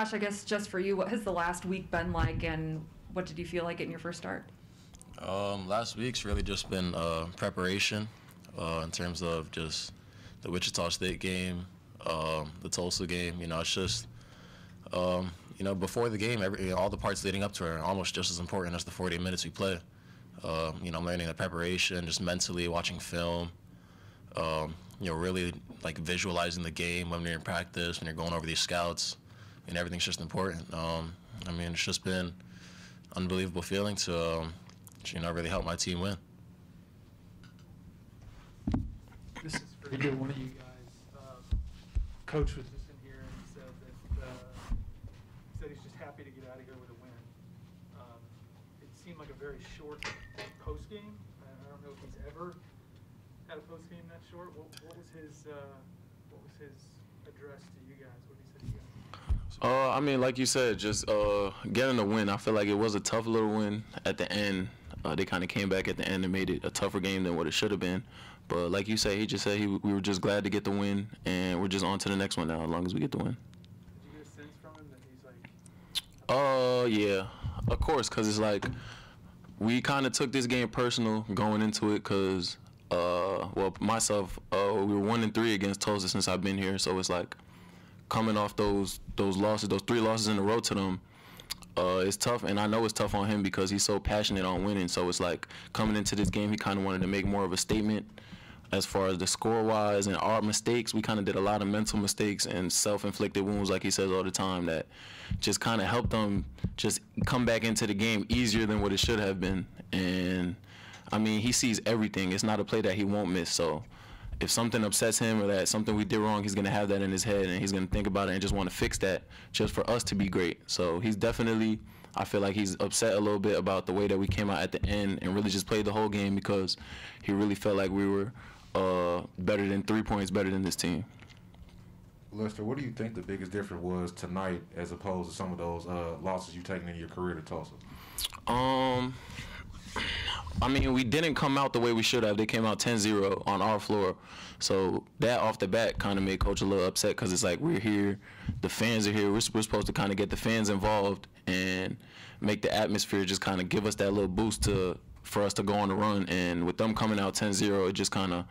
Josh, I guess just for you, what has the last week been like, and what did you feel like getting your first start? Last week's really just been preparation in terms of just the Wichita State game, the Tulsa game. It's just, before the game, all the parts leading up to it are almost just as important as the 40 minutes we play. I'm learning the preparation, just mentally watching film, really like visualizing the game when you're in practice, when you're going over these scouts, and everything's just important. It's just been unbelievable feeling to, really help my team win. This is for either one of you guys. Coach was just in here and said he's just happy to get out of here with a win. It seemed like a very short post game. I don't know if he's ever had a post game that short. What was his address to you guys? What did he say to you guys? Like you said, just getting a win. I feel like it was a tough little win at the end. They kind of came back at the end and made it a tougher game than what it should have been. But like you said, he just said we were just glad to get the win, and we're just on to the next one now as long as we get the win. Did you get a sense from him that he's like... Yeah, of course, because it's like we kind of took this game personal going into it because, myself, we were 1-3 against Tulsa since I've been here, so it's like coming off those losses, those 3 losses in a row to them, it's tough, and I know it's tough on him because he's so passionate on winning. So it's like coming into this game, he kind of wanted to make more of a statement as far as the score-wise and our mistakes. We kind of did a lot of mental mistakes and self-inflicted wounds, like he says all the time, that just kind of helped them just come back into the game easier than what it should have been. And, he sees everything. It's not a play that he won't miss. So if something upsets him or that something we did wrong, he's going to have that in his head, and he's going to think about it and just want to fix that just for us to be great. So he's definitely, I feel like he's upset a little bit about the way that we came out at the end and really just played the whole game because he really felt like we were better than 3 points better than this team. Lester, what do you think the biggest difference was tonight as opposed to some of those losses you've taken in your career to Tulsa? We didn't come out the way we should have. They came out 10-0 on our floor. So that off the bat kind of made Coach a little upset because it's like we're here, the fans are here. We're supposed to kind of get the fans involved and make the atmosphere just kind of give us that little boost for us to go on the run. And with them coming out 10-0, it just kind of,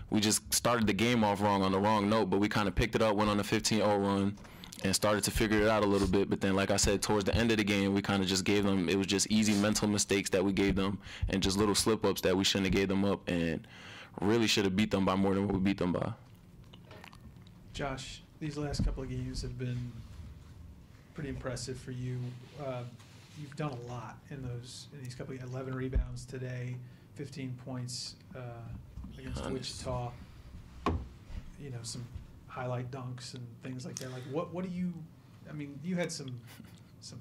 we just started the game off wrong on the wrong note, but we kind of picked it up, went on a 15-0 run, and started to figure it out a little bit. But then, like I said, towards the end of the game, we kind of just gave them, it was just easy mental mistakes that we gave them and just little slip-ups that we shouldn't have gave them up and really should have beat them by more than what we beat them by. Josh, these last couple of games have been pretty impressive for you. You've done a lot in these couple of 11 rebounds today, 15 points against Wichita. Some highlight dunks and things like that. Like what do you? You had some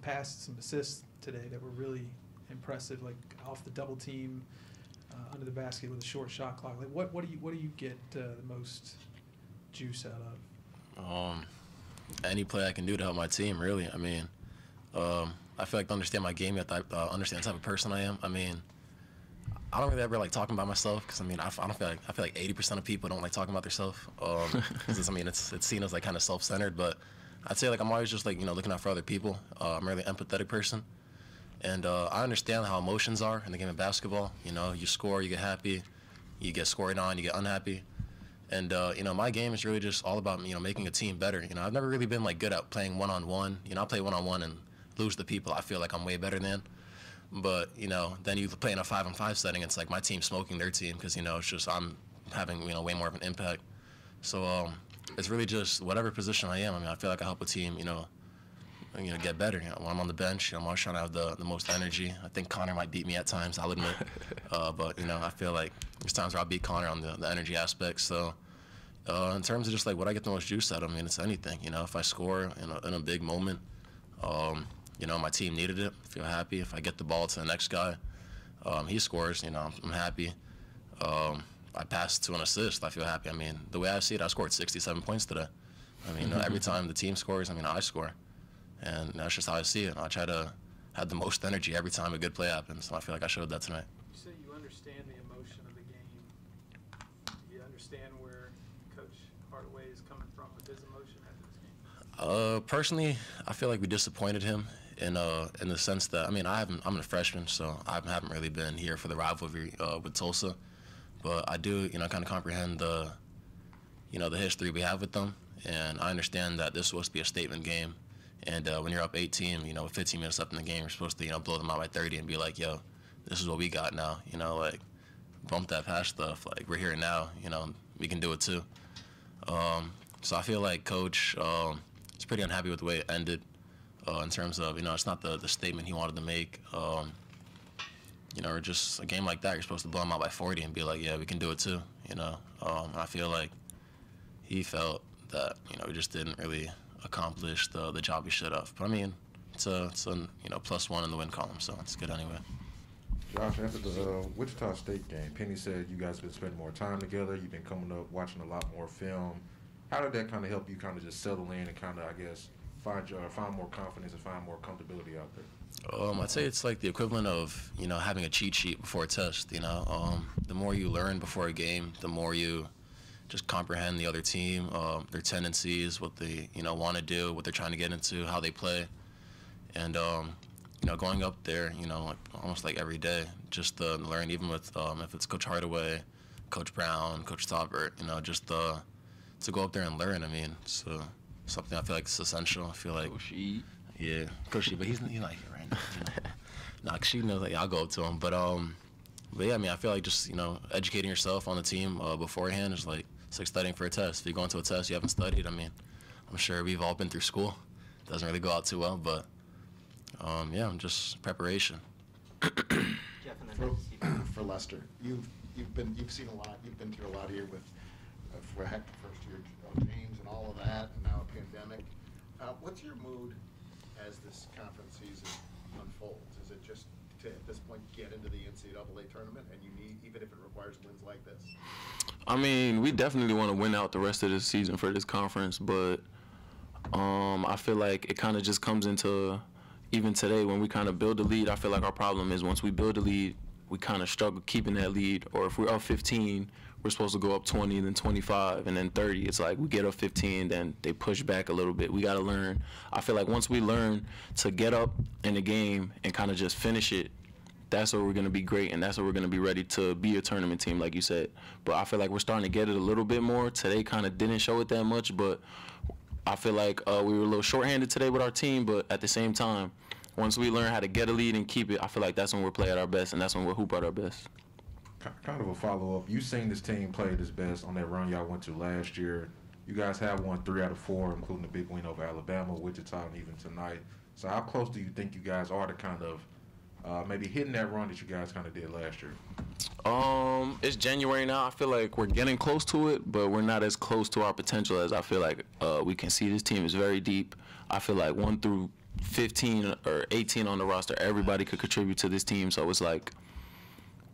passes, some assists today that were really impressive. Like off the double team, under the basket with a short shot clock. Like what do you get the most juice out of? Any play I can do to help my team, really. I feel like to understand my game, you have to understand the type of person I am. I don't really ever like talking about myself because I feel like 80% of people don't like talking about themselves. It's seen as like kind of self-centered, but I'd say like I'm always just like looking out for other people. I'm a really empathetic person, and I understand how emotions are in the game of basketball. You score, you get happy, you get scored on, you get unhappy, and my game is really just all about making a team better. I've never really been like good at playing one-on-one. I play one-on-one and lose the people I feel like I'm way better than. But, then you play in a 5-on-5 setting, it's like my team smoking their team because, it's just I'm having, way more of an impact. So it's really just whatever position I am. I feel like I help a team, get better. When I'm on the bench, I'm always trying to have the most energy. I think Connor might beat me at times, I'll admit. But, I feel like there's times where I'll beat Connor on the energy aspect. So in terms of just like what I get the most juice out of, it's anything. If I score in a big moment, my team needed it, I feel happy. If I get the ball to the next guy, he scores, I'm happy. I pass to an assist, I feel happy. The way I see it, I scored 67 points today. Every time the team scores, I score. And that's just how I see it. I try to have the most energy every time a good play happens. I feel like I showed that tonight. You say you understand the emotion of the game. Do you understand where Coach Hardaway is coming from with his emotion after this game? Personally, I feel like we disappointed him in the sense that, I mean, I'm a freshman, so I haven't really been here for the rivalry with Tulsa, but I do, kind of comprehend the history we have with them, and I understand that this is supposed to be a statement game, and when you're up 18, with 15 minutes left in the game, you're supposed to, blow them out by 30 and be like, yo, this is what we got now, like, bump that past stuff, like, we're here now, we can do it too. So I feel like Coach is pretty unhappy with the way it ended in terms of, it's not the statement he wanted to make. Or just a game like that, you're supposed to blow them out by 40 and be like, yeah, we can do it too, I feel like he felt that, we just didn't really accomplish the job we should have. But I mean, it's a +1 in the win column, so it's good anyway. Josh, after the Wichita State game, Penny said you guys have been spending more time together. You've been coming up, watching a lot more film. How did that kind of help you kind of just settle in and kind of, I guess, find more confidence and find more comfortability out there? I'd say it's like the equivalent of, having a cheat sheet before a test, The more you learn before a game, the more you just comprehend the other team, their tendencies, what they, want to do, what they're trying to get into, how they play. And, going up there, like almost like every day, just to learn, even with, if it's Coach Hardaway, Coach Brown, Coach Taubert, just to go up there and learn. I mean, so something I feel like is essential. I feel like, yeah, Coach Sheet, but he's not here right now. Nah, Coach Sheet knows, like, I'll go up to him, but yeah, I mean, I feel like just educating yourself on the team beforehand is like it's like studying for a test. If you go into a test you haven't studied, I mean, I'm sure we've all been through school. It doesn't really go out too well, but yeah, just preparation. For Lester, you've seen a lot. You've been through a lot here with first year James and all of that, and now a pandemic. What's your mood as this conference season unfolds? Is it just to, at this point, get into the NCAA tournament, and you need, even if it requires wins like this? I mean, we definitely want to win out the rest of this season for this conference, but I feel like it kind of just comes into, even today when we kind of build a lead, I feel like our problem is once we build a lead, we kind of struggle keeping that lead. Or if we're up 15, we're supposed to go up 20, then 25, and then 30. It's like we get up 15, then they push back a little bit. We got to learn. I feel like once we learn to get up in the game and kind of just finish it, that's where we're going to be great, and that's where we're going to be ready to be a tournament team, like you said. But I feel like we're starting to get it a little bit more. Today kind of didn't show it that much, but I feel like we were a little shorthanded today with our team, but at the same time, once we learn how to get a lead and keep it, I feel like that's when we're playing at our best, and that's when we're hoop at our best. Kind of a follow-up. You seen this team play its best on that run y'all went to last year. You guys have won 3 out of 4, including the big win over Alabama, Wichita, and even tonight. So how close do you think you guys are to kind of maybe hitting that run that you guys kind of did last year? It's January now. I feel like we're getting close to it, but we're not as close to our potential as I feel like we can see. This team is very deep. I feel like 1 through 15 or 18 on the roster, everybody could contribute to this team. So it's like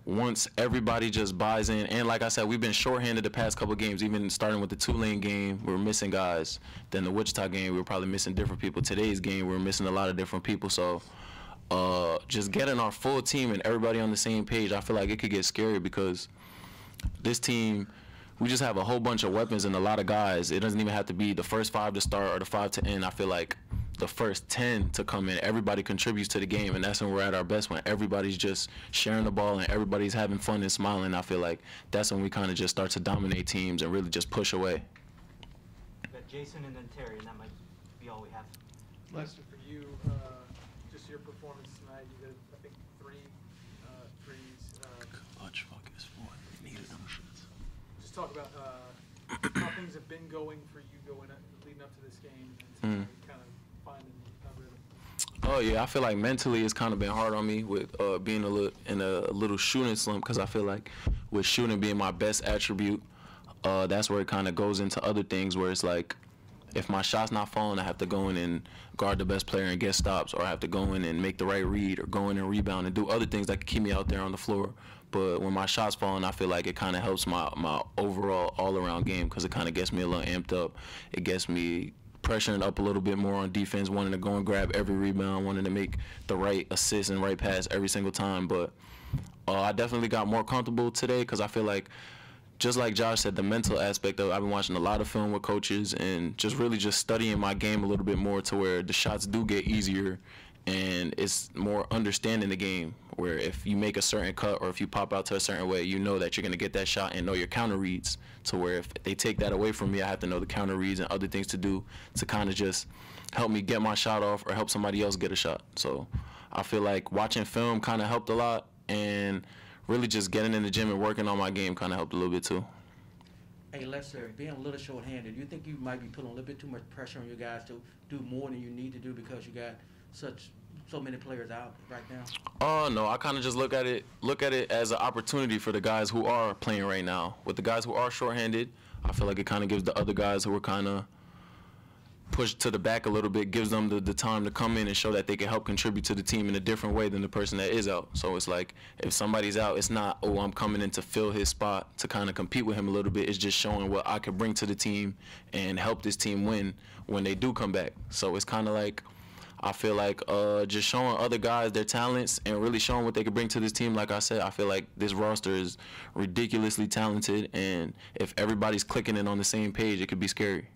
once everybody just buys in, and like I said, we've been shorthanded the past couple of games, even starting with the Tulane game, we were missing guys. Then the Wichita game, we were probably missing different people. Today's game, we were missing a lot of different people. So just getting our full team and everybody on the same page, I feel like it could get scary because this team, we just have a whole bunch of weapons and a lot of guys. It doesn't even have to be the first 5 to start or the 5 to end. I feel like the first 10 to come in, everybody contributes to the game, and that's when we're at our best, when everybody's just sharing the ball and everybody's having fun and smiling. I feel like that's when we kind of just start to dominate teams and really just push away. We got Jason and then Terry, and that might be all we have. Lester, for you, just your performance tonight, you did, I think, 3 threes. Clutch focus, boy. Needed them shits. Just talk about how things have been going for you leading up to this game, and tonight, kind of finding a rhythm. Oh yeah, I feel like mentally it's kind of been hard on me with being in a little shooting slump, because I feel like with shooting being my best attribute, that's where it kind of goes into other things where it's like if my shot's not falling, I have to go in and guard the best player and get stops, or I have to go in and make the right read, or go in and rebound and do other things that can keep me out there on the floor. But when my shot's falling, I feel like it kind of helps my overall all-around game, because it kind of gets me a little amped up. It gets me pressuring up a little bit more on defense, wanting to go and grab every rebound, wanting to make the right assist and right pass every single time. But I definitely got more comfortable today, because I feel like just like Josh said, the mental aspect of it, I've been watching a lot of film with coaches and just really just studying my game a little bit more to where the shots do get easier and it's more understanding the game, where if you make a certain cut or if you pop out to a certain way, you know that you're going to get that shot and know your counter reads, to where if they take that away from me, I have to know the counter reads and other things to do to kind of just help me get my shot off or help somebody else get a shot. So I feel like watching film kind of helped a lot, and really just getting in the gym and working on my game kind of helped a little bit too. Hey Lester, being a little short-handed, do you think you might be putting a little bit too much pressure on your guys to do more than you need to do because you got so many players out right now? Oh no, I kind of just look at it as an opportunity for the guys who are playing right now. With the guys who are short-handed, I feel like it kind of gives the other guys who are kind of pushed to the back a little bit, gives them the time to come in and show that they can help contribute to the team in a different way than the person that is out. So it's like, if somebody's out, it's not, oh, I'm coming in to fill his spot to kind of compete with him a little bit. It's just showing what I could bring to the team and help this team win when they do come back. So it's kind of like, I feel like just showing other guys their talents and really showing what they could bring to this team. Like I said, I feel like this roster is ridiculously talented, and if everybody's clicking in on the same page, it could be scary.